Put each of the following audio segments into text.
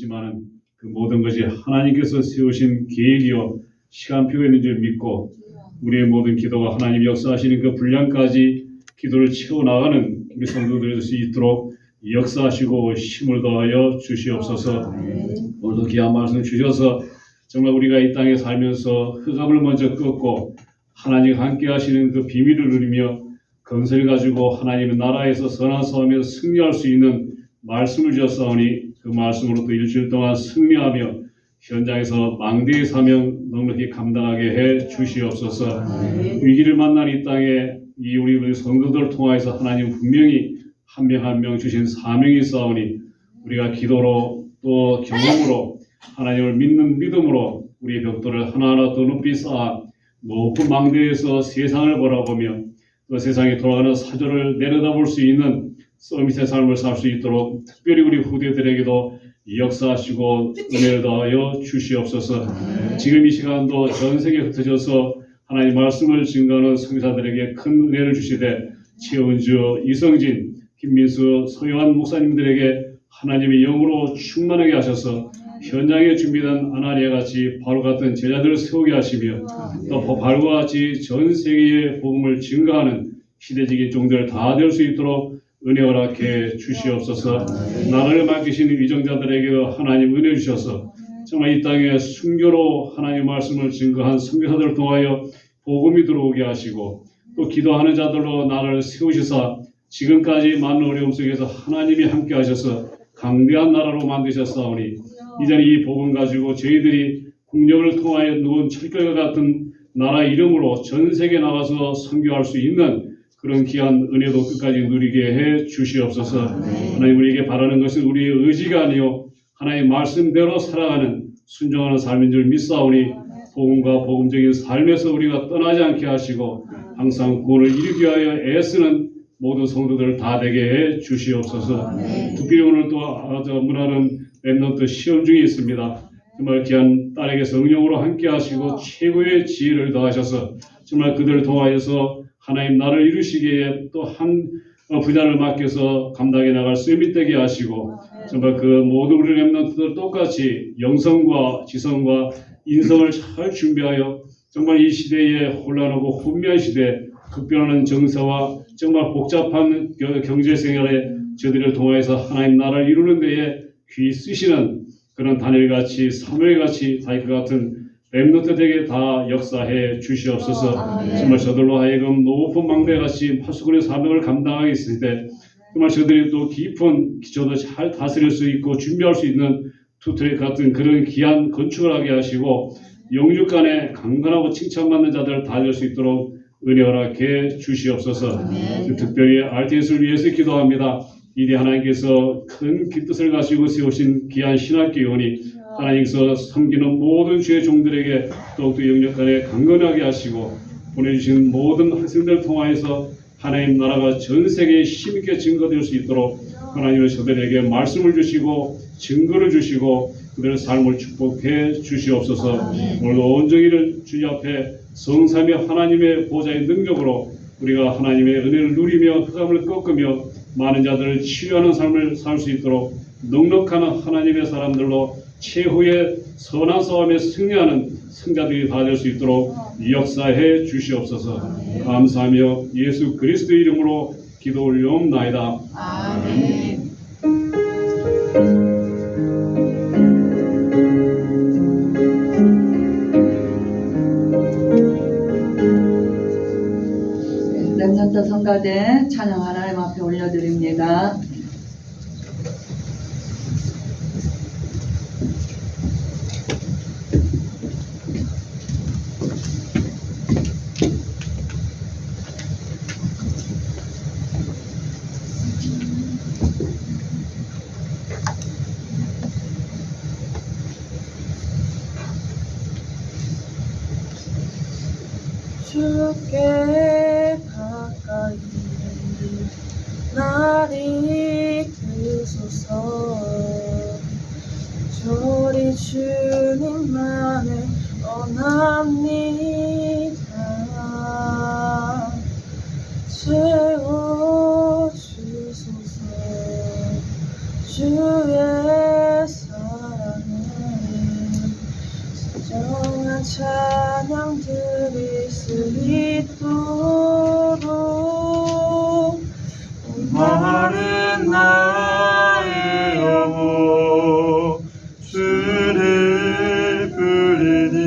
있지만은 그 모든 것이 하나님께서 세우신 계획이요 시간표가 있는 줄 믿고 우리의 모든 기도가 하나님 역사하시는 그 분량까지 기도를 채워나가는 우리 성도들 될 수 있도록 역사하시고 힘을 더하여 주시옵소서. 오늘도 귀한 말씀 주셔서 정말 우리가 이 땅에 살면서 흑암을 먼저 꺾고 하나님 함께 하시는 그 비밀을 누리며 건설 가지고 하나님의 나라에서 선한 싸움에서 승리할 수 있는 말씀을 주셨사오니 그 말씀으로 또 일주일 동안 승리하며 현장에서 망대의 사명 넉넉히 감당하게 해 주시옵소서. 위기를 만난 이 땅에 이 우리 성도들을 통하여서 하나님 분명히 한 명 한 명 주신 사명이 있사오니 우리가 기도로 또 경험으로 하나님을 믿는 믿음으로 우리의 벽돌을 하나하나 더 높이 쌓아 높은 망대에서 세상을 바라보며 또 세상에 돌아가는 사조를 내려다볼 수 있는 서밋의 삶을 살 수 있도록 특별히 우리 후대들에게도 역사하시고 은혜를 더하여 주시옵소서. 지금 이 시간도 전 세계에 흩어져서 하나님 말씀을 증거하는 선교사들에게 큰 은혜를 주시되 최은주, 이성진, 김민수, 서영환 목사님들에게 하나님의 영으로 충만하게 하셔서 현장에 준비된 아나니아 같이 바로 같은 제자들을 세우게 하시며 또 바로와 같이 전 세계의 복음을 증거하는 시대적인 종들 다 될 수 있도록 은혜 허락해 주시옵소서. 나라를 맡기신 위정자들에게도 하나님 은혜 주셔서 정말 이 땅에 순교로 하나님 말씀을 증거한 선교사들을 통하여 복음이 들어오게 하시고 또 기도하는 자들로 나라를 세우시사 지금까지 많은 어려움 속에서 하나님이 함께 하셔서 강대한 나라로 만드셨사오니 이제는 이 복음 가지고 저희들이 국력을 통하여 누운 철결과 같은 나라 이름으로 전 세계에 나가서 선교할 수 있는 그런 귀한 은혜도 끝까지 누리게 해 주시옵소서. 하나님 우리에게 바라는 것은 우리의 의지가 아니요 하나님의 말씀대로 살아가는 순종하는 삶인 줄 믿사오니 복음과 복음적인 삶에서 우리가 떠나지 않게 하시고 항상 구원을 이루기 위하여 애쓰는 모든 성도들 다 되게 해 주시옵소서. 특별히 오늘 또 문화는 랩넌트 시험 중에 있습니다. 정말 귀한 딸에게 성령으로 함께 하시고 최고의 지혜를 더하셔서 정말 그들을 통하여서 하나님 나를 이루시기에 또 한 분야를 맡겨서 감당해 나갈 수임이 되게 하시고 정말 그 모든 우리 랩넌트들 똑같이 영성과 지성과 인성을 잘 준비하여 정말 이 시대에 혼란하고 혼미한 시대 급변하는 정세와 정말 복잡한 경제생활에 저들을 통해서 하나님 나라를 이루는 데에 귀 쓰시는 그런 다니엘같이 사무엘같이 다윗 같은 렘넌트들에게 다 역사해 주시옵소서. 정말 저들로 하여금 높은 망대같이 파수꾼의 사명을 감당하게 있을 때 정말 저들이 또 깊은 기초도 잘 다스릴 수 있고 준비할 수 있는 투트랙 같은 그런 귀한 건축을 하게 하시고 영육 간에 강건하고 칭찬받는 자들을 다 될 수 있도록 은혜 허락해 주시옵소서. 특별히 RTS를 위해서 기도합니다. 이리 하나님께서 큰 뜻을 가지고 세우신 귀한 신학교원이 하나님께서 섬기는 모든 주의 종들에게 더욱더 영역간에 강건하게 하시고 보내주신 모든 학생들을 통하여서 하나님 나라가 전 세계에 힘있게 증거될 수 있도록 하나님은 저들에게 말씀을 주시고 증거를 주시고 그들의 삶을 축복해 주시옵소서. 오늘도 온전히를 주님 앞에 성삼위 하나님의 보좌의 능력으로 우리가 하나님의 은혜를 누리며 흑암을 꺾으며 많은 자들을 치유하는 삶을 살 수 있도록 넉넉한 하나님의 사람들로 최후의 선한 싸움에 승리하는 승자들이 다 될 수 있도록 역사해 주시옵소서. 감사하며 예수 그리스도 이름으로 기도 올려옵나이다. 아멘. 렘넌트 성가대 찬양 하나님 앞에 올려드립니다. 주께 가까이 날 이끄소서. 저리 주님만을 원합니다. 채워주소서. 주의 사랑 있도록 마른 나의 영혼 주를 부르니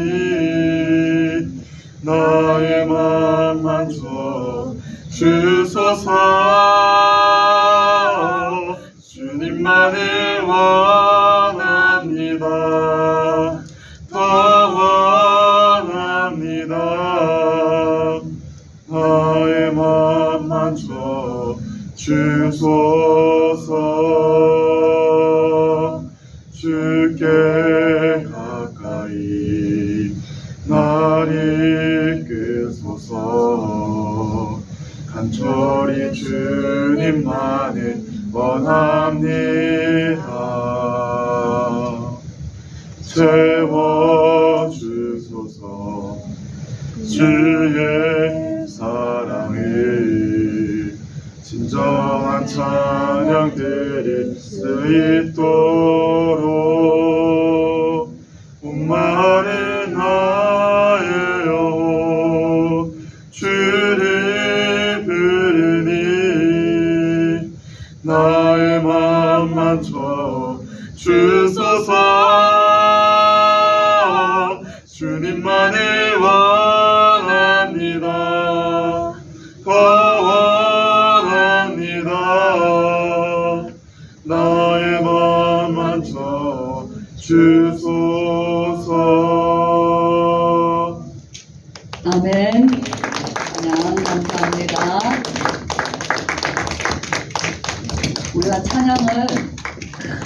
나의 맘만 줘 주소서 주님만을 원합니다 더 원합니다 나의 맘만 줘 주소서 주께 가까이 날 이끄소서 간절히 주님만을 원합니다 채워주소서 주의 사랑을 진정한 찬양 드릴 수 있도록 목마른 나의 영혼 주를 부르니 나의 맘만 줘 주소서 주님만을 원합니다 더 원합니다 나의 맘만 줘 주소서 아멘. 찬양 감사합니다. 우리가 찬양을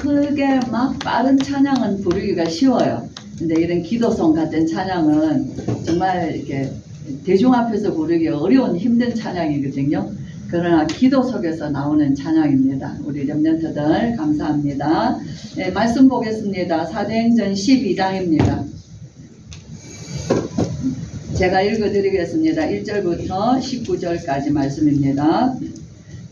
크게 막 빠른 찬양은 부르기가 쉬워요. 근데 이런 기도송 같은 찬양은 정말 이렇게 대중 앞에서 부르기 어려운 힘든 찬양이거든요. 그러나 기도 속에서 나오는 찬양입니다. 우리 렘넌트들 감사합니다. 네, 말씀 보겠습니다. 사도행전 12장입니다. 제가 읽어드리겠습니다. 1절부터 19절까지 말씀입니다.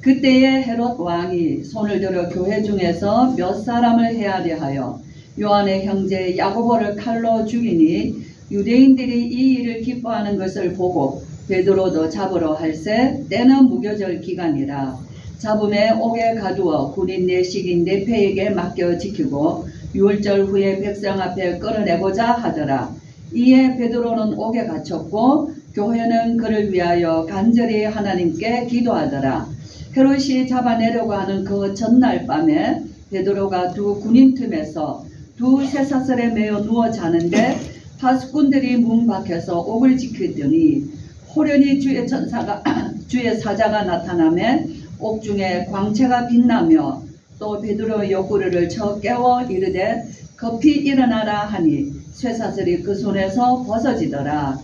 그때에 헤롯 왕이 손을 들어 교회 중에서 몇 사람을 헤아려 하여 요한의 형제 야고보를 칼로 죽이니 유대인들이 이 일을 기뻐하는 것을 보고 베드로도 잡으러 할세 때는 무교절 기간이라 잡음에 옥에 가두어 군인 내식인 내패에게 맡겨 지키고 유월절 후에 백성 앞에 끌어내고자 하더라. 이에 베드로는 옥에 갇혔고 교회는 그를 위하여 간절히 하나님께 기도하더라. 헤롯이 잡아내려고 하는 그 전날 밤에 베드로가 두 군인 틈에서 두 쇠사슬에 매어 누워 자는데 파수꾼들이 문 밖에서 옥을 지키더니 호련히 주의 사자가 나타나매 옥중에 광채가 빛나며 또 베드로의 옆구리를 쳐 깨워 이르되 급히 일어나라 하니 쇠사슬이 그 손에서 벗어지더라.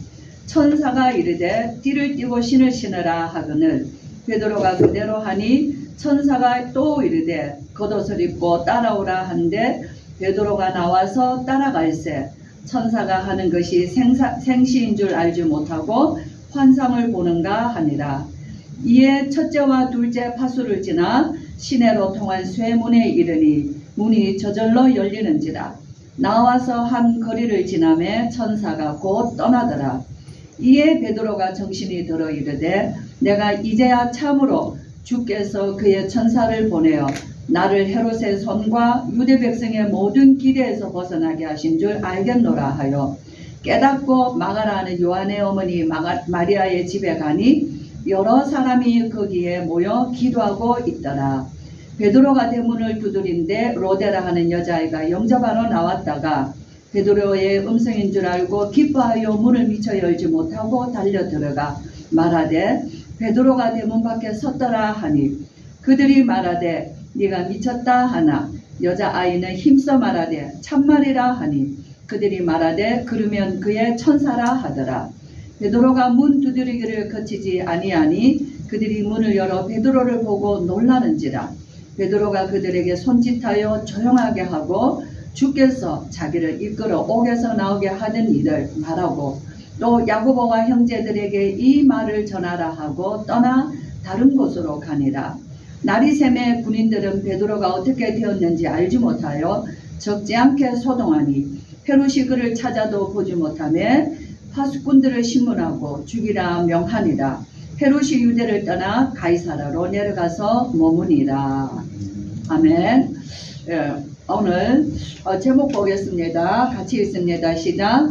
천사가 이르되 띠를 띠고 신을 신으라 하거늘 베드로가 그대로 하니 천사가 또 이르되 겉옷을 입고 따라오라 하는데 베드로가 나와서 따라갈세 천사가 하는 것이 생시인 줄 알지 못하고 환상을 보는가 하니라. 이에 첫째와 둘째 파수를 지나 시내로 통한 쇠문에 이르니 문이 저절로 열리는지라. 나와서 한 거리를 지나매 천사가 곧 떠나더라. 이에 베드로가 정신이 들어 이르되 내가 이제야 참으로 주께서 그의 천사를 보내어 나를 헤롯의 손과 유대 백성의 모든 기대에서 벗어나게 하신 줄 알겠노라 하여 깨닫고 마가라 하는 요한의 어머니 마리아의 집에 가니 여러 사람이 거기에 모여 기도하고 있더라. 베드로가 대문을 두드린데 로데라 하는 여자아이가 영접하러 나왔다가 베드로의 음성인 줄 알고 기뻐하여 문을 미쳐 열지 못하고 달려 들어가 말하되 베드로가 대문 밖에 섰더라 하니 그들이 말하되 네가 미쳤다 하나 여자아이는 힘써 말하되 참말이라 하니 그들이 말하되 그러면 그의 천사라 하더라. 베드로가 문 두드리기를 거치지 아니하니 그들이 문을 열어 베드로를 보고 놀라는지라. 베드로가 그들에게 손짓하여 조용하게 하고 주께서 자기를 이끌어 옥에서 나오게 하던 일을 말하고 또 야고보와 형제들에게 이 말을 전하라 하고 떠나 다른 곳으로 가니라. 날이 새매 군인들은 베드로가 어떻게 되었는지 알지 못하여 적지 않게 소동하니 헤롯이 그를 찾아도 보지 못하며 파수꾼들을 신문하고 죽이라 명하니라. 헤롯이 유대를 떠나 가이사라로 내려가서 머무니라. 아멘. 예, 오늘 제목 보겠습니다. 같이 읽습니다. 시작.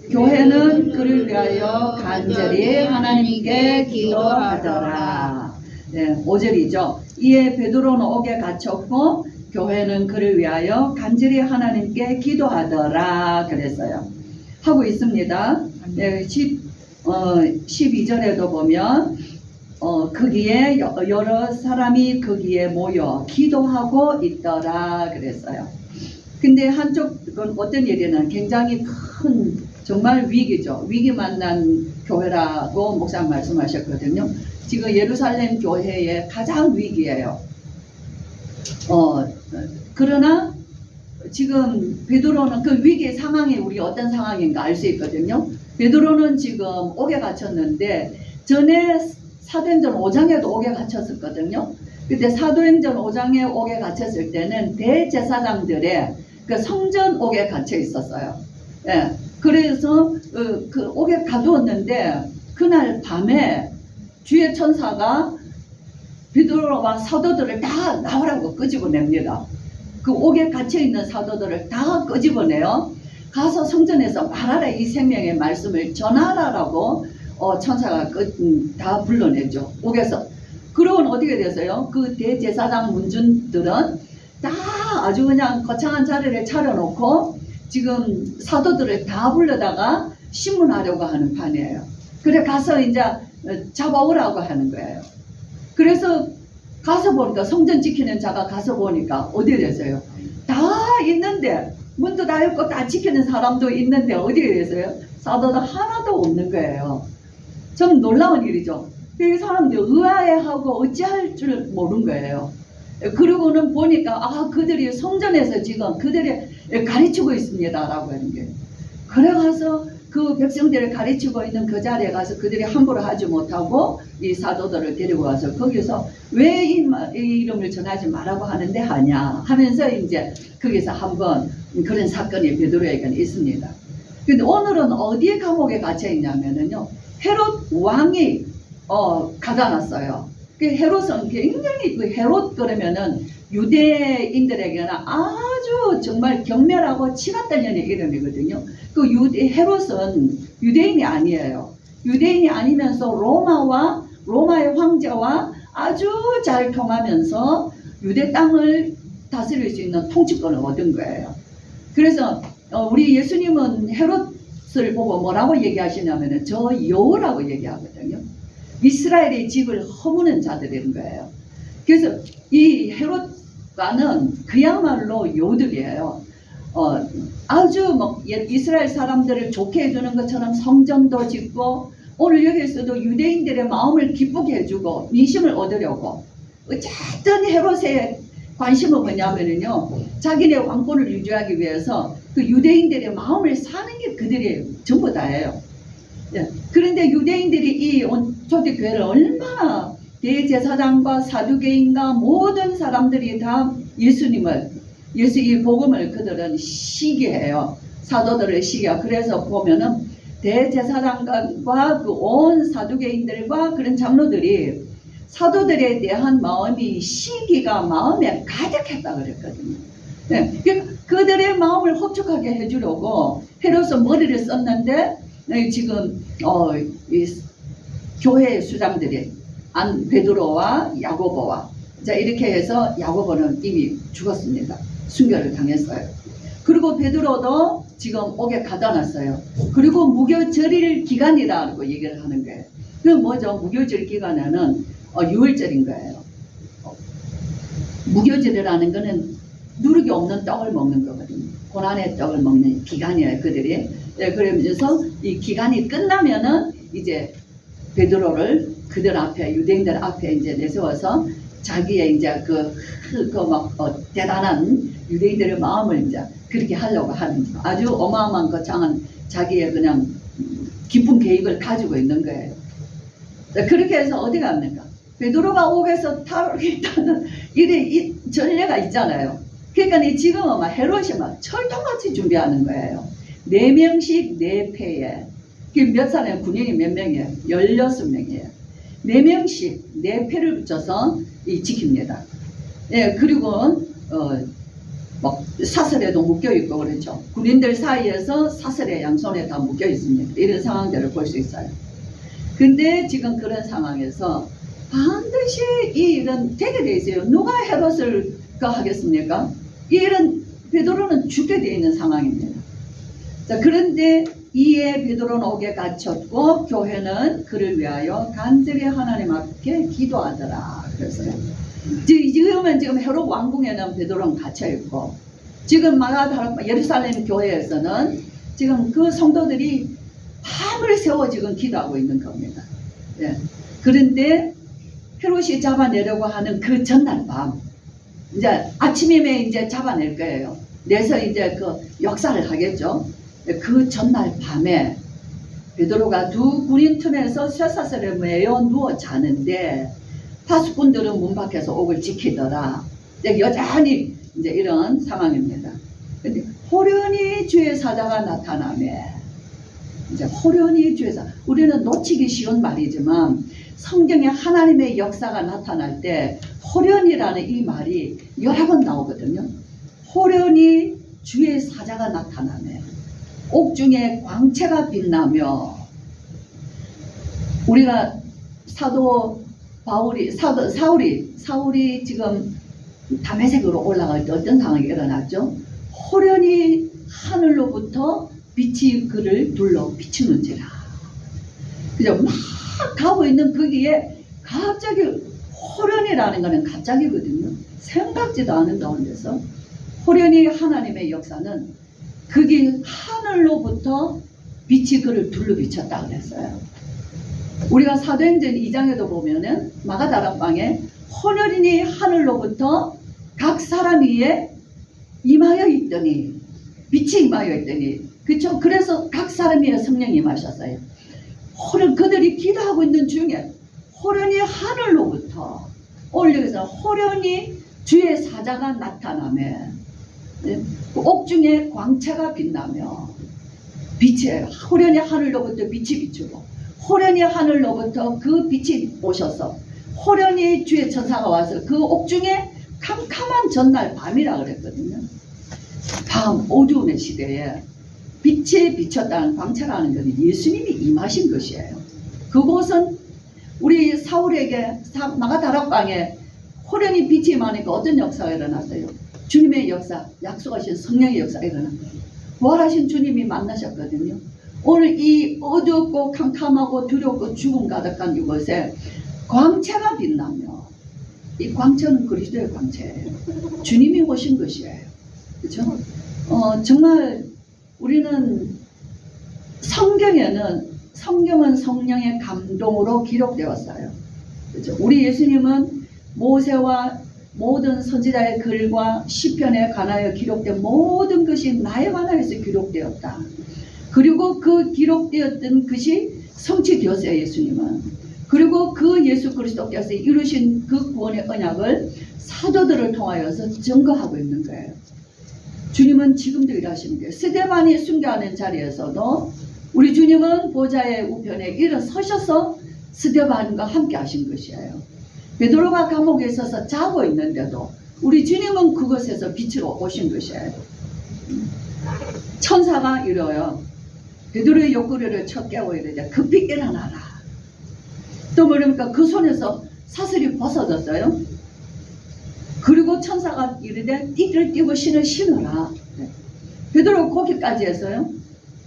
교회는 그를 위하여 간절히 하나님께 기도하더라. 네, 5절이죠. 이에 베드로는 옥에 갇혔고 교회는 그를 위하여 간절히 하나님께 기도하더라 그랬어요. 하고 있습니다. 네, 12절에도 보면 거기에 여러 사람이 거기에 모여 기도하고 있더라 그랬어요. 근데 한쪽은 어떤 일이냐면 굉장히 큰 정말 위기죠. 위기 만난 교회라고 목사님 말씀하셨거든요. 지금 예루살렘 교회의 가장 위기예요. 그러나 지금 베드로는 그 위기 상황이 우리 어떤 상황인가 알 수 있거든요. 베드로는 지금 옥에 갇혔는데 전에 사도행전 5장에도 옥에 갇혔었거든요. 그때 사도행전 5장에 옥에 갇혔을 때는 대제사장들의 그 성전 옥에 갇혀 있었어요. 예. 그래서 그 옥에 가두었는데 그날 밤에 주의 천사가 베드로와 사도들을 다 나오라고 끄집어냅니다. 그 옥에 갇혀있는 사도들을 다 끄집어내요. 가서 성전에서 말하라, 이 생명의 말씀을 전하라라고 천사가 다 불러내죠. 옥에서. 그러면 어떻게 됐어요? 그 대제사장 문중들은 다 아주 그냥 거창한 자리를 차려놓고 지금 사도들을 다 불러다가 신문하려고 하는 판이에요. 그래 가서 이제 잡아오라고 하는 거예요. 그래서 가서 보니까 성전 지키는 자가 가서 보니까 어디에 됐어요? 다 있는데 문도 다 열고 다 지키는 사람도 있는데 어디에 됐어요? 사도도 하나도 없는 거예요. 좀 놀라운 일이죠. 이 사람들 의아해하고 어찌할 줄 모르는 거예요. 그러고는 보니까 그들이 성전에서 지금 그들이 가르치고 있습니다 라고 하는 게, 그래 가서 그 백성들을 가르치고 있는 그 자리에 가서 그들이 함부로 하지 못하고 이 사도들을 데리고 와서 거기서 왜 이 이름을 전하지 말라고 하는데 하냐 하면서 이제 거기서 한번 그런 사건이 베드로에게는 있습니다. 근데 오늘은 어디에 감옥에 갇혀 있냐면은요, 헤롯 왕이 가다놨어요. 그 헤롯은 굉장히 그 헤롯 그러면은 유대인들에게는 아주 정말 경멸하고 치가 떨리는 이름이거든요. 그 헤롯은 유대인이 아니에요. 유대인이 아니면서 로마의 황제와 아주 잘 통하면서 유대 땅을 다스릴 수 있는 통치권을 얻은 거예요. 그래서 우리 예수님은 헤롯을 보고 뭐라고 얘기하시냐면은 저 여우라고 얘기하거든요. 이스라엘의 집을 허무는 자들인 거예요. 그래서 이 헤롯과는 그야말로 여우들이에요. 아주 뭐 이스라엘 사람들을 좋게 해주는 것처럼 성전도 짓고, 오늘 여기에서도 유대인들의 마음을 기쁘게 해주고 민심을 얻으려고, 어쨌든 헤롯의 관심은 뭐냐면은요, 자기네 왕권을 유지하기 위해서 그 유대인들의 마음을 사는 게 그들의 전부 다예요. 예. 그런데 유대인들이 이 초대교회를 얼마나 대제사장과 사두개인과 모든 사람들이 다 예수의 복음을 그들은 시기해요. 사도들을 시기해요. 그래서 보면은 대제사장과 그 온 사두개인들과 그런 장로들이 사도들에 대한 마음이 시기가 마음에 가득했다 그랬거든요. 네. 그들의 마음을 흡족하게 해주려고 헤롯은 머리를 썼는데, 지금 이 교회의 수장들이 베드로와 야고보와 이렇게 해서 야고보는 이미 죽었습니다. 순교를 당했어요. 그리고 베드로도 지금 옥에 가둬놨어요. 그리고 무교절일 기간이라고 얘기를 하는 거예요. 그 뭐죠? 무교절 기간에는 6월절인 거예요. 무교절이라는 거는 누룩이 없는 떡을 먹는 거거든요. 고난의 떡을 먹는 기간이에요, 그들이. 네, 그러면서 이 기간이 끝나면은 이제 베드로를 그들 앞에, 유대인들 앞에 이제 내세워서 자기의 이제 대단한 유대인들의 마음을 이제 그렇게 하려고 하는 아주 어마어마한 거창한 자기의 그냥 깊은 계획을 가지고 있는 거예요. 그렇게 해서 어디 갑니까? 베드로가 옥에서 탈옥했다는 이 전례가 있잖아요. 그러니까 지금은 막 헤롯이 막 철통같이 준비하는 거예요. 4명씩 4패에 몇 살에 군인이 몇 명이에요? 16명이에요. 4명씩 4패를 붙여서 지킵니다. 예, 그리고 막 사슬에도 묶여 있고 그렇죠. 군인들 사이에서 사슬에 양손에 다 묶여 있습니다. 이런 상황들을 볼 수 있어요. 근데 지금 그런 상황에서 반드시 이 일은 되게 돼 있어요. 누가 헤롯을 하겠습니까? 이 일은 베드로는 죽게 돼 있는 상황입니다. 자, 그런데 이에 베드로는 옥에 갇혔고 교회는 그를 위하여 간절히 하나님 앞에 기도하더라. 그랬어요. 지금 헤롯 왕궁에는 베드로는 갇혀 있고, 지금 예루살렘 교회에서는 지금 그 성도들이 밤을 새워 지금 기도하고 있는 겁니다. 예. 그런데 헤롯이 잡아내려고 하는 그 전날 밤, 이제 아침이면 이제 잡아낼 거예요. 내서 이제 그 역사를 하겠죠. 그 전날 밤에 베드로가 두 군인 틈에서 쇠사슬에 매여 누워 자는데 파수꾼들은 문 밖에서 옥을 지키더라. 여전히 이제 이런 상황입니다. 근데 호련히 주의 사자가 나타나매, 이제 호련히 주의 사자, 우리는 놓치기 쉬운 말이지만 성경에 하나님의 역사가 나타날 때 호련이라는 이 말이 여러 번 나오거든요. 호련히 주의 사자가 나타나매, 옥중에 광채가 빛나며, 우리가 사도 사울이 지금 다메섹으로 올라갈 때 어떤 상황이 일어났죠? 호련히 하늘로부터 빛이 그를 둘러 비추는지라. 그죠? 막 가고 있는 거기에 갑자기, 호련이라는 거는 갑자기거든요. 생각지도 않은 가운데서 호련히 하나님의 역사는 거기 하늘로부터 빛이 그를 둘러 비쳤다 그랬어요. 우리가 사도행전 2장에도 보면은 마가다락방에 호련히 하늘로부터 각 사람 위에 임하여 있더니, 빛이 임하여 있더니, 그쵸? 그래서 각 사람 위에 성령이 임하셨어요. 그들이 기도하고 있는 중에 호련히 하늘로부터, 오늘 여기서 호련히 주의 사자가 나타나며, 옥중에 광채가 빛나며, 빛에 호련히 하늘로부터 빛이 비추고, 호련히 하늘로부터 그 빛이 오셔서 호련히 주의 천사가 와서 그 옥중에 캄캄한 전날 밤이라 그랬거든요. 밤 어두움의 시대에 빛에 비쳤다는 광채라는 것은 예수님이 임하신 것이에요. 그곳은 우리 사울에게 마가다락방에 호련히 빛이 임하니까 어떤 역사가 일어났어요? 주님의 역사, 약속하신 성령의 역사가 일어났어요. 부활하신 주님이 만나셨거든요. 오늘 이 어둡고 캄캄하고 두렵고 죽음 가득한 이곳에 광채가 빛나며, 이 광채는 그리스도의 광채예요. 주님이 오신 것이에요. 그렇죠? 정말 우리는 성경은 성령의 감동으로 기록되었어요. 그렇죠? 우리 예수님은 모세와 모든 선지자의 글과 시편에 관하여 기록된 모든 것이 나에 관하여서 기록되었다. 그리고 그 기록되었던 것이 성취되었어요. 예수님은. 그리고 그 예수 그리스도께서 이루신 그 구원의 언약을 사도들을 통하여서 증거하고 있는 거예요. 주님은 지금도 일하시는 거예요. 스데반이 순교하는 자리에서도 우리 주님은 보좌의 우편에 일어서셔서 스데반과 함께 하신 것이에요. 베드로가 감옥에 있어서 자고 있는데도 우리 주님은 그곳에서 빛으로 오신 것이에요. 천사가 이뤄요. 베드로의 옆구리를 쳐 깨워 이르되 급히 일어나라. 또 뭐랍니까? 그 손에서 사슬이 벗어졌어요. 그리고 천사가 이르되 띠를 띠고 신을 신으라. 베드로 거기까지 했어요.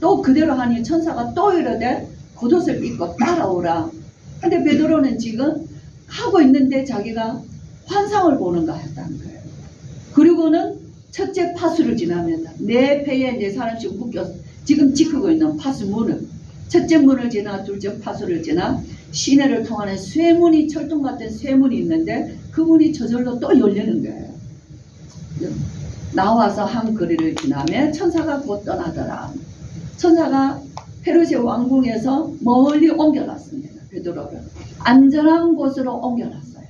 또 그대로 하니 천사가 또 이르되 겉옷을 입고 따라오라. 근데 베드로는 지금 하고 있는데 자기가 환상을 보는가 했다는 거예요. 그리고는 첫째 파수를 지나면서 내 배에 네 사람씩 묶여 지금 지키고 있는 파수 문을, 첫째 문을 지나 둘째 파수를 지나 시내를 통하는 쇠문이, 철통 같은 쇠문이 있는데 그 문이 저절로 또 열리는 거예요. 나와서 한 거리를 지나며 천사가 곧 떠나더라. 천사가 헤롯의 왕궁에서 멀리 옮겨놨습니다. 베드로를 안전한 곳으로 옮겨놨어요.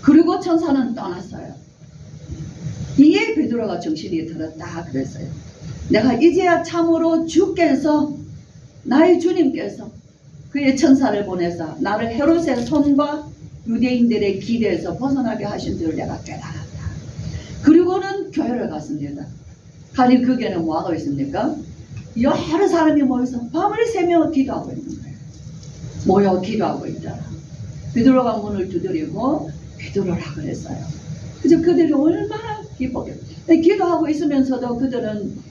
그리고 천사는 떠났어요. 이에 베드로가 정신이 들었다 그랬어요. 내가 이제야 참으로 주께서 나의 주님께서 그의 천사를 보내사 나를 헤롯의 손과 유대인들의 기대에서 벗어나게 하신 줄을 내가 깨달았다. 그리고는 교회를 갔습니다. 가니 그 교회는 뭐하고 있습니까? 여러 사람이 모여서 밤을 새며 기도하고 있는 거예요. 모여 기도하고 있다. 베드로가 문을 두드리고 기도를 하고 그랬어요. 그래서 그들이 얼마나 기뻤겠어요. 기도하고 있으면서도 그들은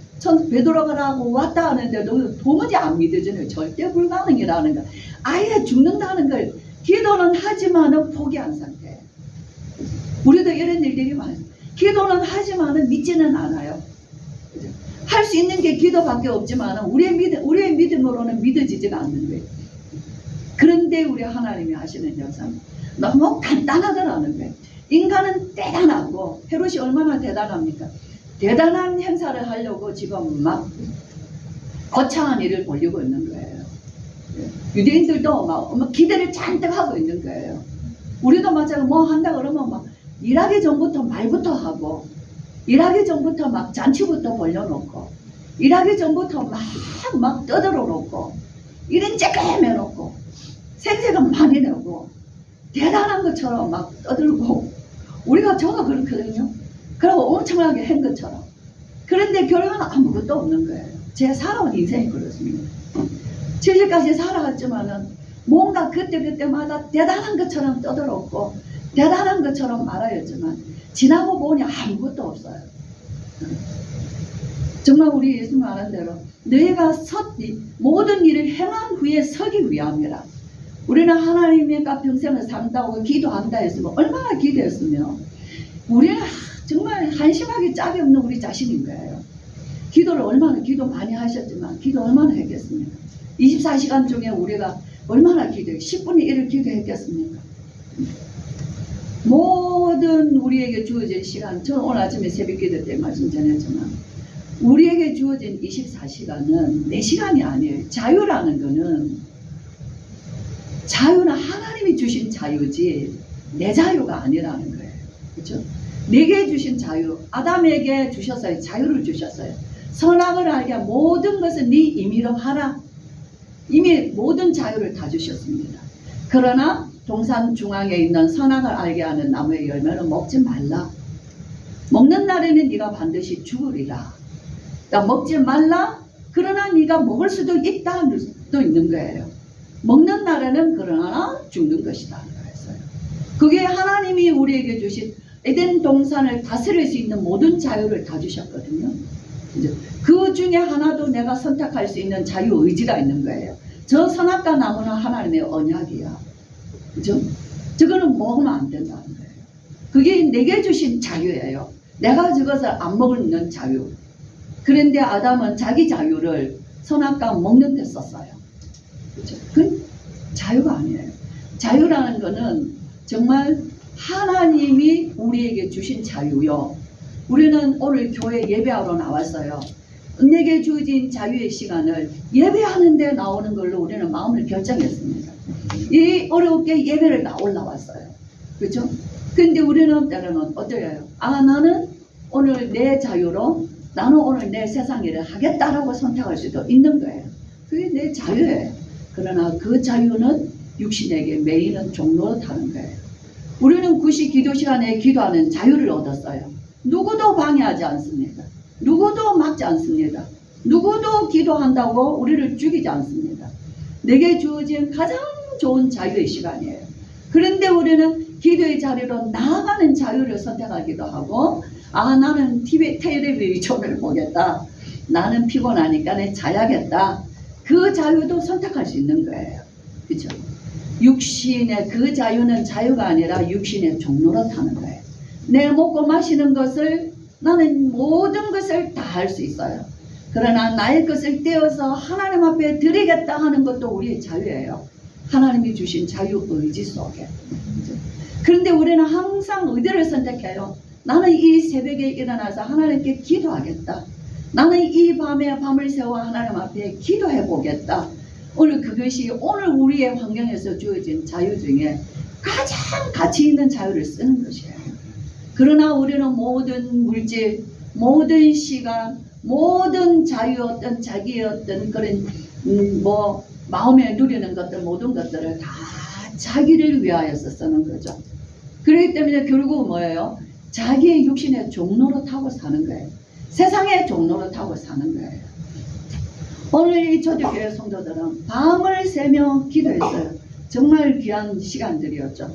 베드로가 라고 왔다 하는데도 도무지 안 믿어지는 절대 불가능이라는 거. 아예 죽는다는 걸 기도는 하지만은 포기한 상태예요. 우리도 이런 일들이 많아요. 기도는 하지만은 믿지는 않아요. 할 수 있는 게 기도밖에 없지만 우리의 믿음으로는 믿어지지가 않는 거예요. 그런데 우리 하나님이 하시는 역사는 너무 간단하더라는 거예요. 인간은 대단하고 헤롯이 얼마나 대단합니까? 대단한 행사를 하려고 지금 막 거창한 일을 벌이고 있는 거예요. 유대인들도 막 기대를 잔뜩 하고 있는 거예요. 우리도 마찬가지로 뭐 한다 그러면 막 일하기 전부터 말부터 하고 일하기 전부터 막 잔치부터 벌려놓고 일하기 전부터 막 떠들어 놓고 이런 쬐끔 해놓고 생색은 많이 내고 대단한 것처럼 막 떠들고 우리가 저가 그렇거든요. 그리고 엄청나게 한 것처럼. 그런데 결과는 아무것도 없는 거예요. 제가 살아온 인생이 그렇습니다. 70까지 살아갔지만은 뭔가 그때마다 대단한 것처럼 떠들었고 대단한 것처럼 말하였지만 지나고 보니 아무것도 없어요. 정말 우리 예수님 말한 대로 너희가 모든 일을 행한 후에 서기 위함이라. 우리는 하나님과 평생을 산다고 기도한다 했으면 얼마나 기도했으며 우리는 정말 한심하게 짝이 없는 우리 자신인 거예요. 기도를 얼마나 기도 많이 하셨지만 기도 얼마나 했겠습니까? 24시간 중에 우리가 얼마나 기도해 10분의 1을 기도했겠습니까? 모든 우리에게 주어진 시간, 저는 오늘 아침에 새벽 기도 때 말씀 전했지만 우리에게 주어진 24시간은 내 시간이 아니에요. 자유라는 거는 자유는 하나님이 주신 자유지 내 자유가 아니라는 거예요. 그렇죠? 내게 주신 자유, 아담에게 주셨어요. 자유를 주셨어요. 선악을 알게 모든 것을 네 임의로 하라. 이미 모든 자유를 다 주셨습니다. 그러나 동산 중앙에 있는 선악을 알게 하는 나무의 열매는 먹지 말라. 먹는 날에는 네가 반드시 죽으리라. 그러니까 먹지 말라. 그러나 네가 먹을 수도 있다는 수도 있는 거예요. 먹는 날에는 그러나 죽는 것이다. 그랬어요. 그게 하나님이 우리에게 주신 에덴 동산을 다스릴 수 있는 모든 자유를 다 주셨거든요. 그 중에 하나도 내가 선택할 수 있는 자유 의지가 있는 거예요. 저 선악과 나무는 하나님의 언약이야. 그죠? 저거는 먹으면 안 된다는 거예요. 그게 내게 주신 자유예요. 내가 저것을 안 먹는 자유. 그런데 아담은 자기 자유를 선악과 먹는 데 썼어요. 그죠? 그건 자유가 아니에요. 자유라는 거는 정말 하나님이 우리에게 주신 자유요. 우리는 오늘 교회 예배하러 나왔어요. 내게 주어진 자유의 시간을 예배하는 데 나오는 걸로 우리는 마음을 결정했습니다. 이 어렵게 예배를 올라왔어요. 그렇죠? 근데 우리는 때로는 어때요? 나는 오늘 내 자유로 나는 오늘 내 세상 일을 하겠다라고 선택할 수도 있는 거예요. 그게 내 자유예요. 그러나 그 자유는 육신에게 매이는 종로로 타는 거예요. 우리는 9시 기도 시간에 기도하는 자유를 얻었어요. 누구도 방해하지 않습니다. 누구도 막지 않습니다. 누구도 기도한다고 우리를 죽이지 않습니다. 내게 주어진 가장 좋은 자유의 시간이에요. 그런데 우리는 기도의 자리로 나아가는 자유를 선택하기도 하고 나는 텔레비전을 보겠다. 나는 피곤하니까 내 자야겠다. 그 자유도 선택할 수 있는 거예요. 그렇죠? 육신의 그 자유는 자유가 아니라 육신의 종로로 타는 거예요. 내 먹고 마시는 것을 나는 모든 것을 다 할 수 있어요. 그러나 나의 것을 떼어서 하나님 앞에 드리겠다 하는 것도 우리의 자유예요. 하나님이 주신 자유 의지 속에. 그런데 우리는 항상 의대를 선택해요. 나는 이 새벽에 일어나서 하나님께 기도하겠다. 나는 이 밤에 밤을 새워 하나님 앞에 기도해 보겠다. 오늘 그것이 오늘 우리의 환경에서 주어진 자유 중에 가장 가치 있는 자유를 쓰는 것이에요. 그러나 우리는 모든 물질, 모든 시간, 모든 자유 어떤 자기의 어떤 그런 뭐 마음에 누리는 것들 모든 것들을 다 자기를 위하여서 쓰는 거죠. 그렇기 때문에 결국 뭐예요? 자기의 육신의 종로로 타고 사는 거예요. 세상의 종로로 타고 사는 거예요. 오늘 이 초대교회 성도들은 밤을 새며 기도했어요. 정말 귀한 시간들이었죠.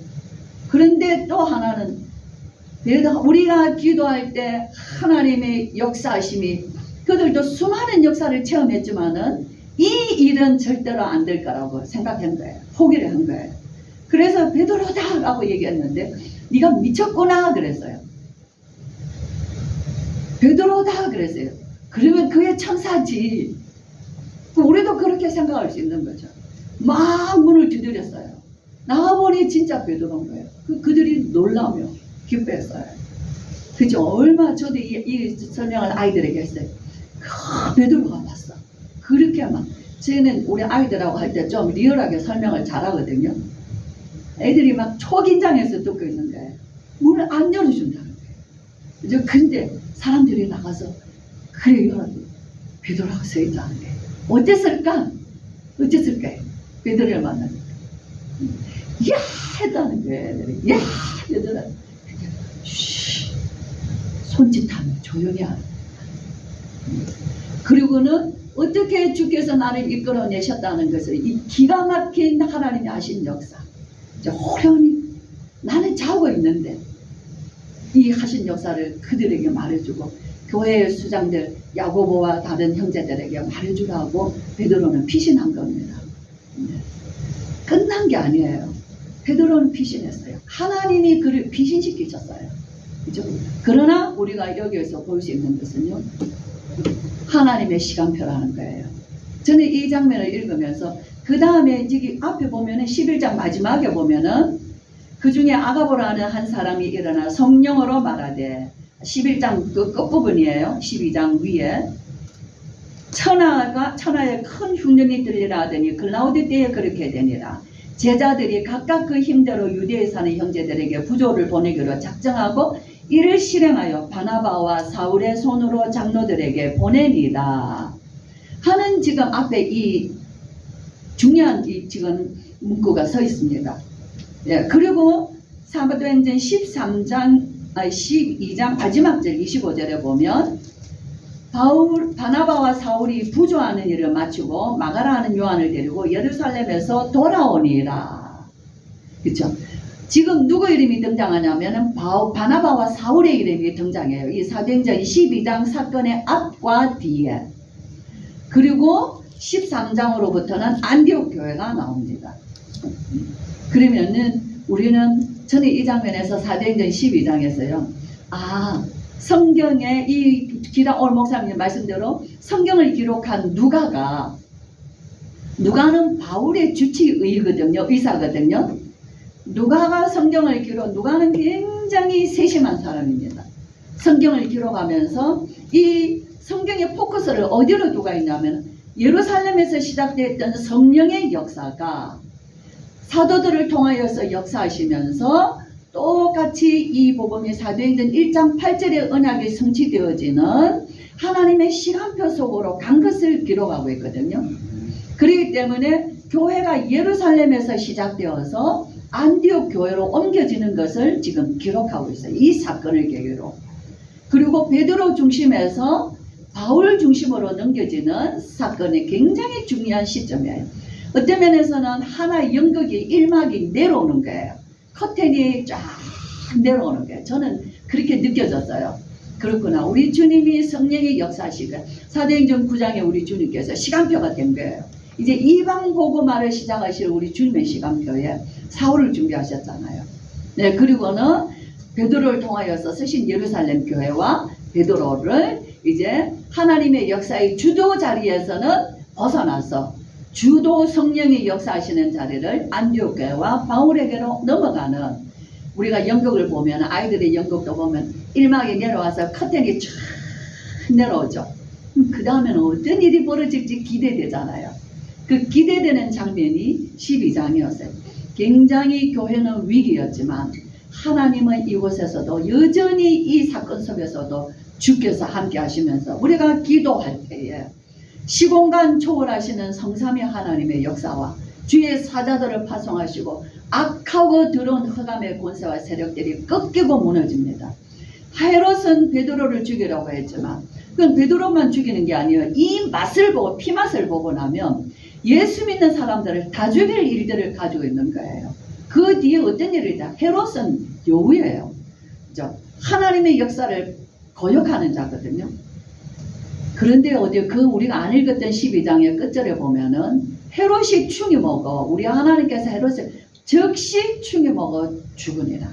그런데 또 하나는 우리가 기도할 때 하나님의 역사하심이 그들도 수많은 역사를 체험했지만은 이 일은 절대로 안 될 거라고 생각한 거예요. 포기를 한 거예요. 그래서 베드로다 라고 얘기했는데 네가 미쳤구나 그랬어요. 베드로다 그랬어요. 그러면 그의 천사지. 우리도 그렇게 생각할 수 있는 거죠. 막 문을 두드렸어요. 나와보니 진짜 베드로인 거예요. 그들이 놀라며 기뻐했어요. 그죠? 얼마 저도 이 설명을 아이들에게 했어요. 베드로가 봤어. 그렇게 막 저희는 우리 아이들하고 할 때 좀 리얼하게 설명을 잘하거든요. 애들이 막 초긴장해서 듣고 있는 거예요. 문을 안 열어준다는 거예요. 근데 사람들이 나가서 그래 열어줘. 베드로가 서 있다는 거예요. 어땠을까? 어땠을까요? 베드로를 만나니까 야 했다는 거예요. 야 얘들아 손짓하면 조용히 하는. 그리고는 어떻게 주께서 나를 이끌어내셨다는 것을 이 기가 막힌 하나님이 하신 역사. 이제 호련히 나는 자고 있는데 이 하신 역사를 그들에게 말해주고 교회의 수장들 야고보와 다른 형제들에게 말해주라고 베드로는 피신한 겁니다. 끝난 게 아니에요. 베드로는 피신했어요. 하나님이 그를 피신시키셨어요. 그죠? 그러나 우리가 여기에서 볼 수 있는 것은요. 하나님의 시간표라는 거예요. 저는 이 장면을 읽으면서 그 다음에 여기 앞에 보면은 11장 마지막에 보면은 그 중에 아가보라는 한 사람이 일어나 성령으로 말하되 11장 그 끝부분이에요. 12장 위에 천하의 큰 흉년이 들리라 하더니 글라우디 때에 그렇게 되니라. 제자들이 각각 그 힘대로 유대에 사는 형제들에게 부조를 보내기로 작정하고 이를 실행하여 바나바와 사울의 손으로 장로들에게 보냅니다. 하는 지금 앞에 이 중요한 이 지금 문구가 서 있습니다. 예, 그리고 사도행전 12장 마지막 절 25절에 보면 바나바와 사울이 부조하는 일을 마치고 마가라 하는 요한을 데리고 예루살렘에서 돌아오니라. 그렇죠? 지금 누구 이름이 등장하냐면 바나바와 사울의 이름이 등장해요. 이 사도행전 12장 사건의 앞과 뒤에. 그리고 13장으로부터는 안디옥 교회가 나옵니다. 그러면은 저는 이 장면에서 사도행전 12장에서요. 성경에 오늘 목사님 말씀대로 성경을 기록한 누가는 바울의 주치의거든요. 의사거든요. 누가는 굉장히 세심한 사람입니다. 성경을 기록하면서 이 성경의 포커스를 어디로 두고 있냐면 예루살렘에서 시작됐던 성령의 역사가 사도들을 통하여서 역사하시면서 똑같이 이 복음이 사도행전 1장 8절의 언약이 성취되어지는 하나님의 시간표 속으로 간 것을 기록하고 있거든요. 그렇기 때문에 교회가 예루살렘에서 시작되어서 안디옥 교회로 옮겨지는 것을 지금 기록하고 있어요. 이 사건을 계기로. 그리고 베드로 중심에서 바울 중심으로 넘겨지는 사건이 굉장히 중요한 시점이에요. 어떤 면에서는 하나의 연극이 일막이 내려오는 거예요. 커튼이 쫙 내려오는 거예요. 저는 그렇게 느껴졌어요. 그렇구나. 우리 주님이 성령의 역사하시고 사도행전 9장에 우리 주님께서 시간표가 된 거예요. 이제 이방 복음화를 시작하실 우리 주님의 시간표에 사울을 준비하셨잖아요. 네, 그리고는 베드로를 통하여서 쓰신 예루살렘 교회와 베드로를 이제 하나님의 역사의 주도 자리에서는 벗어나서 주도 성령의 역사하시는 자리를 안디옥 교회와 바울에게로 넘어가는, 우리가 연극을 보면 아이들의 연극도 보면 일막이 내려와서 커튼이 쫙 내려오죠. 그 다음에는 어떤 일이 벌어질지 기대되잖아요. 그 기대되는 장면이 12장이었어요. 굉장히 교회는 위기였지만 하나님은 이곳에서도 여전히 이 사건 속에서도 주께서 함께 하시면서 우리가 기도할 때에 시공간 초월하시는 성삼위 하나님의 역사와 주의 사자들을 파송하시고 악하고 더러운 흑암의 권세와 세력들이 꺾이고 무너집니다. 헤롯은 베드로를 죽이라고 했지만 그건 베드로만 죽이는 게 아니에요. 이 맛을 보고 피맛을 보고 나면 예수 믿는 사람들을 다 죽일 일들을 가지고 있는 거예요. 그 뒤에 어떤 일이다. 헤롯은 여우예요. 그죠? 하나님의 역사를 거역하는 자거든요. 그런데 어디 우리가 안 읽었던 12장의 끝절에 보면은 헤롯이 충이 먹어 우리 하나님께서 헤롯을 즉시 충이 먹어 죽으니라.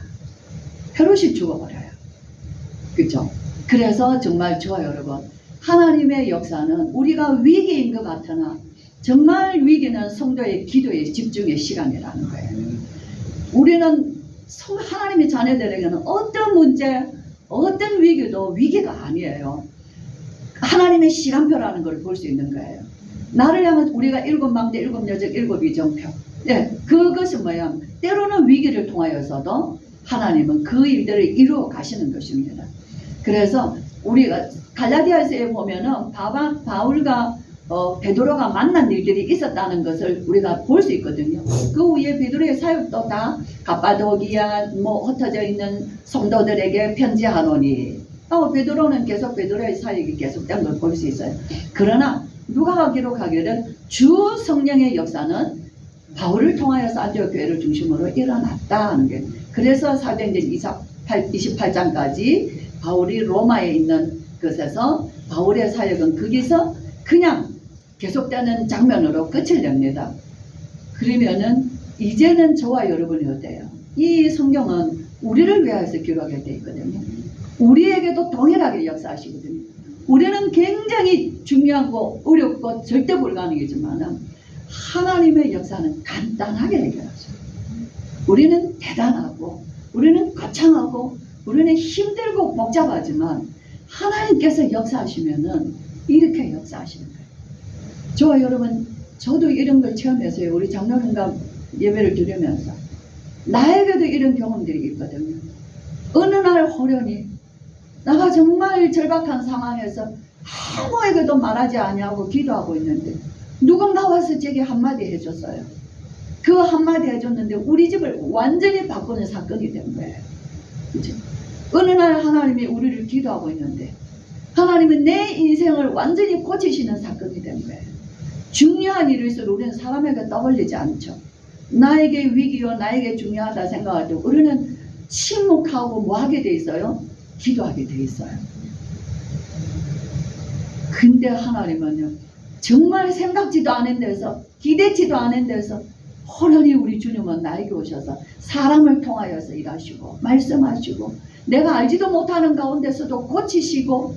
헤롯이 죽어버려요. 그렇죠? 그래서 정말 저와 여러분 하나님의 역사는 우리가 위기인 것 같으나 정말 위기는 성도의 기도에 집중의 시간이라는 거예요. 우리는 하나님의 자녀들에게는 어떤 문제, 어떤 위기도 위기가 아니에요. 하나님의 시간표라는 걸 볼 수 있는 거예요. 나를 향한 우리가 7망대, 7여적, 7이정표. 네, 그것은 뭐야? 때로는 위기를 통하여서도 하나님은 그 일들을 이루어 가시는 것입니다. 그래서 우리가 갈라디아서에 보면은 바울과 베드로가 만난 일들이 있었다는 것을 우리가 볼 수 있거든요. 그 후에 베드로의 사역도 다 갑바도기아 흩어져 있는 성도들에게 편지하노니 베드로는 계속 베드로의 사역이 계속된 걸 볼 수 있어요. 그러나 누가가 기록하기를 주 성령의 역사는 바울을 통하여서 안디옥 교회를 중심으로 일어났다 하는 게 그래서 사도행전 28장까지 바울이 로마에 있는 것에서 바울의 사역은 거기서 그냥 계속되는 장면으로 끝을 냅니다. 그러면은 이제는 저와 여러분이 어때요? 이 성경은 우리를 위하여서 기록하게 되어 있거든요. 우리에게도 동일하게 역사하시거든요. 우리는 굉장히 중요하고 어렵고 절대 불가능이지만 하나님의 역사는 간단하게 해결하죠. 우리는 대단하고 우리는 거창하고 우리는 힘들고 복잡하지만 하나님께서 역사하시면은 이렇게 역사하시는 거예요. 저와 여러분 저도 이런 걸 체험했어요. 우리 장로님과 예배를 드리면서 나에게도 이런 경험들이 있거든요. 어느 날 호련히 내가 정말 절박한 상황에서 아무에게도 말하지 아니하고 기도하고 있는데 누군가 와서 제게 한마디 해줬어요. 그 한마디 해줬는데 우리 집을 완전히 바꾸는 사건이 된 거예요. 그치? 어느 날 하나님이 우리를 기도하고 있는데 하나님은 내 인생을 완전히 고치시는 사건이 된 거예요. 중요한 일일수록 우리는 사람에게 떠올리지 않죠. 나에게 위기요 나에게 중요하다 생각할 때 우리는 침묵하고 뭐 하게 돼 있어요? 기도하게 돼 있어요. 근데 하나님은요 정말 생각지도 않은 데서 기대치도 않은 데서 호련히 우리 주님은 나에게 오셔서 사람을 통하여서 일하시고 말씀하시고 내가 알지도 못하는 가운데서도 고치시고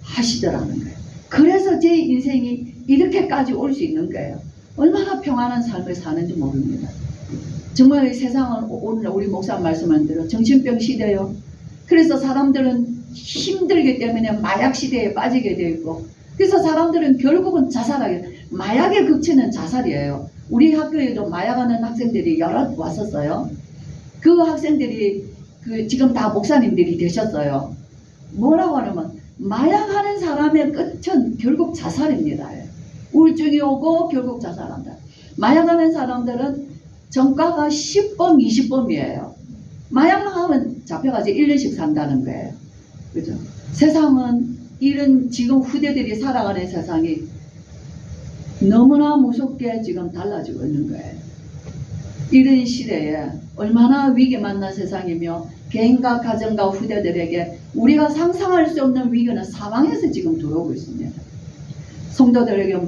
하시더라는 거예요. 그래서 제 인생이 이렇게까지 올 수 있는 거예요. 얼마나 평안한 삶을 사는지 모릅니다. 정말 세상은 오늘 우리 목사 말씀한 대로 정신병 시대요. 그래서 사람들은 힘들기 때문에 마약 시대에 빠지게 되어 있고 그래서 사람들은 결국은 자살하게 마약의 극치는 자살이에요. 우리 학교에도 마약하는 학생들이 여러 왔었어요. 그 학생들이 지금 다 목사님들이 되셨어요. 뭐라고 하냐면 마약하는 사람의 끝은 결국 자살입니다. 우울증이 오고 결국 자살한다. 마약하는 사람들은 전과가 10범, 20범이에요. 마약하면 잡혀가서 1년씩 산다는 거예요. 그죠? 세상은 이런 지금 후대들이 살아가는 세상이 너무나 무섭게 지금 달라지고 있는 거예요. 이런 시대에 얼마나 위기 만난 세상이며 개인과 가정과 후대들에게 우리가 상상할 수 없는 위기는 사방에서 지금 들어오고 있습니다. 성도들에게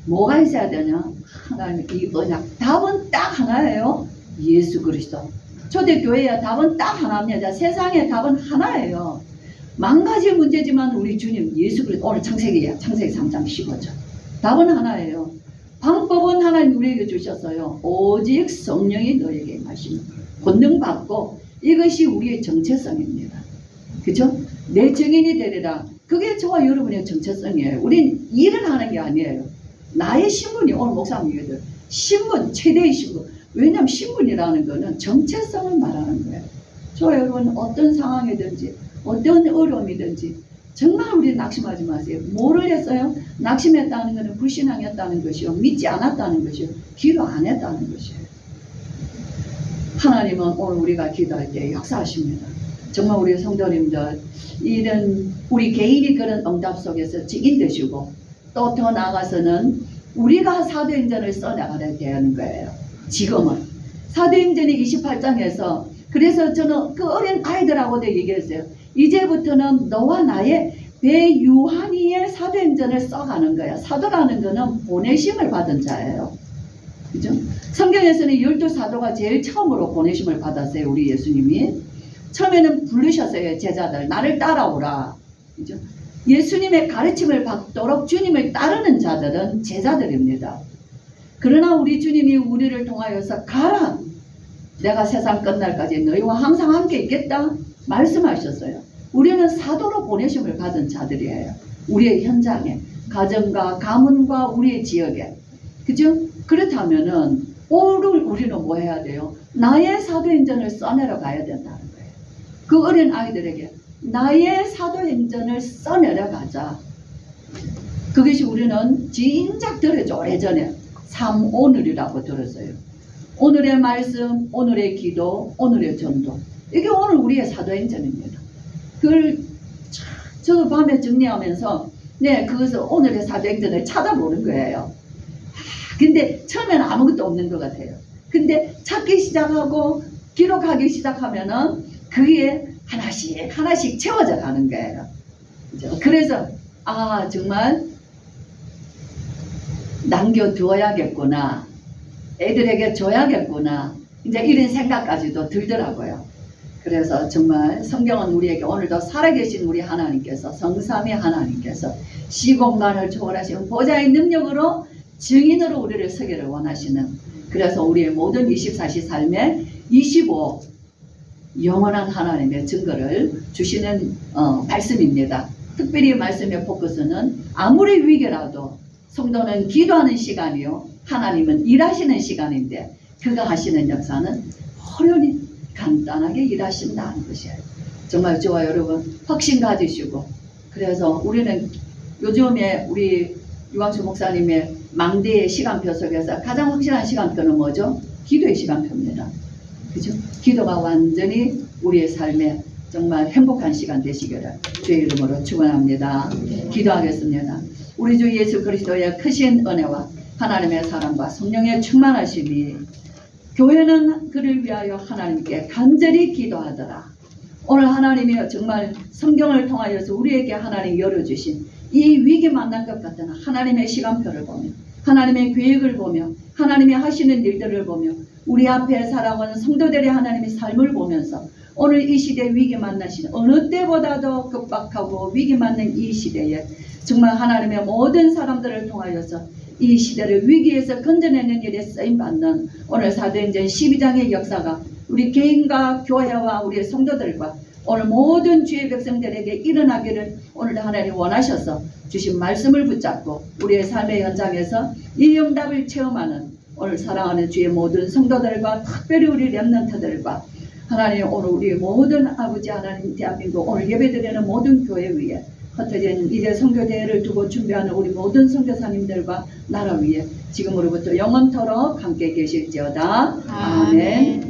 뭐가 있어야 되냐? 하나님 이 언약 답은 딱 하나예요. 예수 그리스도. 초대교회의 답은 딱 하나입니다. 세상의 답은 하나예요. 만 가지 문제지만 우리 주님 예수 그리스도 오늘 창세기야. 창세기 3장 15절. 답은 하나예요. 방법은 하나님 우리에게 주셨어요. 오직 성령이 너에게 임하시는 권능 받고 이것이 우리의 정체성입니다. 그죠? 내 증인이 되리라. 그게 저와 여러분의 정체성이에요. 우린 일을 하는 게 아니에요. 나의 신분이 오늘 목사님 얘기들 신분 최대의 신분. 왜냐하면 신분이라는 거는 정체성을 말하는 거예요. 저와 여러분 어떤 상황이든지 어떤 어려움이든지 정말 우리 낙심하지 마세요. 뭐를 했어요? 낙심했다는 것은 불신앙했다는 것이요, 믿지 않았다는 것이요, 기도 안 했다는 것이에요. 하나님은 오늘 우리가 기도할 때 역사하십니다. 정말 우리 성도님들, 이런 우리 개인이 그런 응답 속에서 증인 되시고, 또 더 나아가서는 우리가 사도행전을 써나가야 되는 거예요. 지금은 사도행전이 28장에서 그래서 저는 그 어린 아이들하고도 얘기했어요. 이제부터는 너와 나의 배 유한이의 사도행전을 써가는 거야. 사도라는 거는 보내심을 받은 자예요. 그죠? 성경에서는 12사도가 제일 처음으로 보내심을 받았어요. 우리 예수님이 처음에는 부르셨어요. 제자들 나를 따라오라. 그죠? 예수님의 가르침을 받도록 주님을 따르는 자들은 제자들입니다. 그러나 우리 주님이 우리를 통하여서 가라, 내가 세상 끝날까지 너희와 항상 함께 있겠다 말씀하셨어요. 우리는 사도로 보내심을 받은 자들이에요. 우리의 현장에, 가정과 가문과 우리의 지역에. 그죠? 그렇다면은 오늘 우리는 뭐 해야 돼요? 나의 사도행전을 써내려 가야 된다는 거예요. 그 어린 아이들에게 나의 사도행전을 써내려 가자. 그것이 우리는 진작 들었죠. 오래전에 3오늘이라고 들었어요. 오늘의 말씀, 오늘의 기도, 오늘의 전도. 이게 오늘 우리의 사도행전입니다. 그걸 저도 밤에 정리하면서 그것을 오늘의 사도행전을 찾아보는 거예요. 근데 처음에는 아무것도 없는 것 같아요. 근데 찾기 시작하고 기록하기 시작하면은 그게 하나씩 채워져 가는 거예요. 그죠? 그래서 정말 남겨두어야겠구나, 애들에게 줘야겠구나, 이제 이런 생각까지도 들더라고요. 그래서 정말 성경은 우리에게 오늘도 살아계신 우리 하나님께서, 성삼위 하나님께서 시공간을 초월하시는 보좌의 능력으로 증인으로 우리를 서기를 원하시는, 그래서 우리의 모든 24시 삶에 25 영원한 하나님의 증거를 주시는 말씀입니다. 특별히 말씀의 포커스는 아무리 위기라도 성도는 기도하는 시간이요, 하나님은 일하시는 시간인데 그가 하시는 역사는 호련히 간단하게 일하신다는 것이에요. 정말 저와 여러분 확신 가지시고, 그래서 우리는 요즘에 우리 유광수 목사님의 망대의 시간표 속에서 가장 확실한 시간표는 뭐죠? 기도의 시간표입니다. 그죠? 기도가 완전히 우리의 삶에 정말 행복한 시간 되시기를 주의 이름으로 축원합니다. 기도하겠습니다. 우리 주 예수 그리스도의 크신 은혜와 하나님의 사랑과 성령의 충만하심이, 교회는 그를 위하여 하나님께 간절히 기도하더라. 오늘 하나님이 정말 성경을 통하여서 우리에게 하나님 열어주신 이 위기 만날 것 같은 하나님의 시간표를 보며, 하나님의 계획을 보며, 하나님이 하시는 일들을 보며, 우리 앞에 살아가는 성도들의 하나님의 삶을 보면서 오늘 이 시대 위기 만나시는, 어느 때보다도 급박하고 위기 맞는 이 시대에 정말 하나님의 모든 사람들을 통하여서 이 시대를 위기에서 건져내는 일에 쓰임받는 오늘 사도행전 12장의 역사가 우리 개인과 교회와 우리 성도들과 오늘 모든 주의 백성들에게 일어나기를 오늘도 하나님 원하셔서 주신 말씀을 붙잡고 우리의 삶의 현장에서 이 응답을 체험하는 오늘 사랑하는 주의 모든 성도들과 특별히 우리 렘넌트들과 하나님, 오늘 우리 모든 아버지 하나님, 대한민국 오늘 예배드리는 모든 교회 위에 흩어진 이제 선교대회를 두고 준비하는 우리 모든 선교사님들과 나라 위에 지금으로부터 영원토록 함께 계실지어다. 아멘.